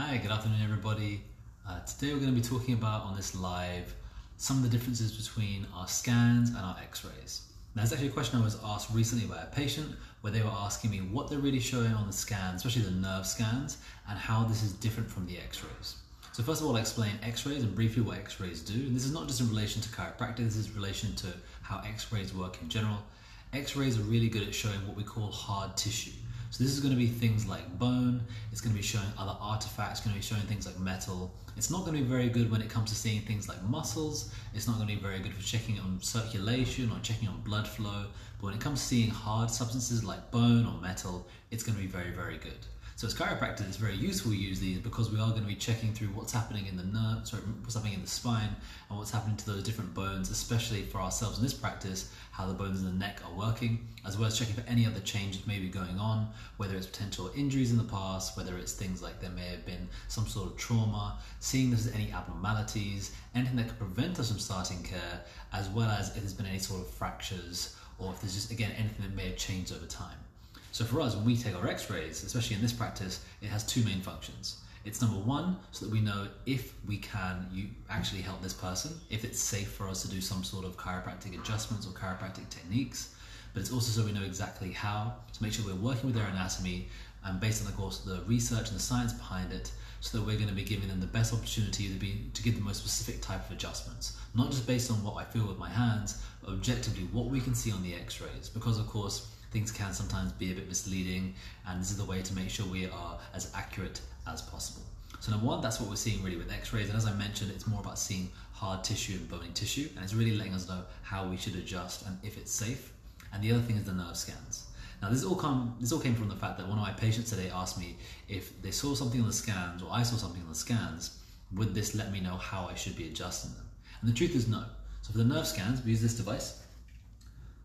Hi, good afternoon everybody. Today we're going to be talking about on this live some of the differences between our scans and our X-rays. Now, there's actually a question I was asked recently by a patient where they were asking me what they're really showing on the scans, especially the nerve scans, and how this is different from the X-rays. So first of all, I'll explain X-rays and briefly what X-rays do. And this is not just in relation to chiropractic, this is in relation to how X-rays work in general. X-rays are really good at showing what we call hard tissue. So this is going to be things like bone, it's going to be showing other artifacts, it's going to be showing things like metal. It's not going to be very good when it comes to seeing things like muscles, it's not going to be very good for checking on circulation or checking on blood flow, but when it comes to seeing hard substances like bone or metal, it's going to be very, very good. So as chiropractors, it's very useful to use these because we are going to be checking through what's happening in the what's happening in the spine and what's happening to those different bones, especially for ourselves in this practice, how the bones in the neck are working, as well as checking for any other changes may be going on, whether it's potential injuries in the past, whether it's things like there may have been some sort of trauma, seeing if there's any abnormalities, anything that could prevent us from starting care, as well as if there's been any sort of fractures, or if there's just, again, anything that may have changed over time. So for us, when we take our X-rays, especially in this practice, it has two main functions. It's number one, so that we know if we can actually help this person, if it's safe for us to do some sort of chiropractic adjustments or chiropractic techniques, but it's also so we know exactly how, to make sure we're working with their anatomy and based on, of course, the research and the science behind it, so that we're going to be giving them the best opportunity to give the most specific type of adjustments, not just based on what I feel with my hands, but objectively what we can see on the X-rays, because of course, things can sometimes be a bit misleading, and this is the way to make sure we are as accurate as possible. So number one, that's what we're seeing really with X-rays, and as I mentioned, it's more about seeing hard tissue and bony tissue, and it's really letting us know how we should adjust and if it's safe. And the other thing is the nerve scans. Now this all came from the fact that one of my patients today asked me if they saw something on the scans, or I saw something on the scans, would this let me know how I should be adjusting them? And the truth is no. So for the nerve scans, we use this device.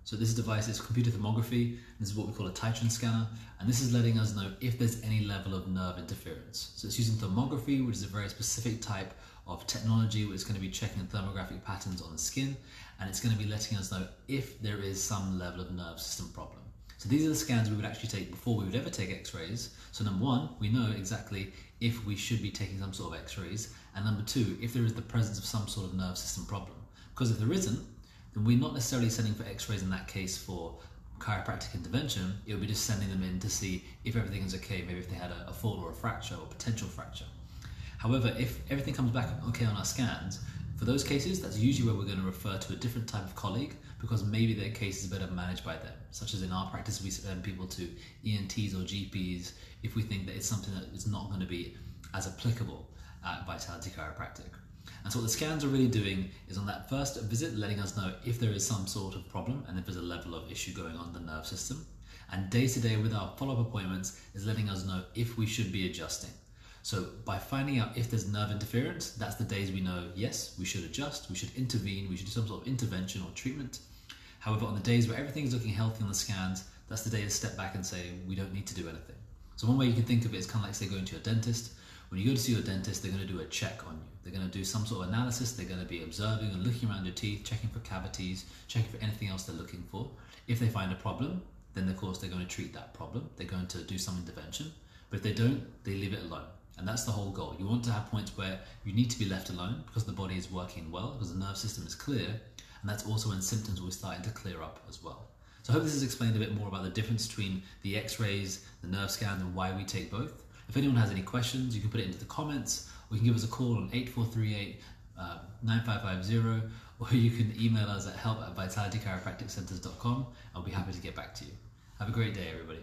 So this device is computer thermography. This is what we call a Titron scanner, and this is letting us know if there's any level of nerve interference. So it's using thermography, which is a very specific type of technology which is going to be checking the thermographic patterns on the skin, and it's going to be letting us know if there is some level of nerve system problem. So these are the scans we would actually take before we would ever take X-rays. So number one, we know exactly if we should be taking some sort of X-rays, and number two, if there is the presence of some sort of nerve system problem. Because if there isn't, then we're not necessarily sending for X-rays in that case for chiropractic intervention. It will be just sending them in to see if everything is okay, maybe if they had a fall or a fracture or potential fracture. However, if everything comes back okay on our scans, for those cases, that's usually where we're going to refer to a different type of colleague, because maybe their case is better managed by them. Such as in our practice, we send people to ENTs or GPs if we think that it's something that is not going to be as applicable at Vitality Chiropractic. And so what the scans are really doing is on that first visit letting us know if there is some sort of problem and if there's a level of issue going on in the nerve system. And day to day with our follow-up appointments is letting us know if we should be adjusting. So by finding out if there's nerve interference, that's the days we know, yes, we should adjust, we should intervene, we should do some sort of intervention or treatment. However, on the days where everything is looking healthy on the scans, that's the day to step back and say, we don't need to do anything. So one way you can think of it is kind of like, say, going to your dentist. When you go to see your dentist, they're going to do a check on you. They're going to do some sort of analysis. They're going to be observing and looking around your teeth, checking for cavities, checking for anything else they're looking for. If they find a problem, then of course they're going to treat that problem. They're going to do some intervention. But if they don't, they leave it alone. And that's the whole goal. You want to have points where you need to be left alone because the body is working well, because the nerve system is clear. And that's also when symptoms will be starting to clear up as well. So I hope this has explained a bit more about the difference between the X-rays, the nerve scans, and why we take both. If anyone has any questions, you can put it into the comments, or you can give us a call on 8438-9550, or you can email us at help@vitalitychiropracticcenters.com. I'll be happy to get back to you. Have a great day, everybody.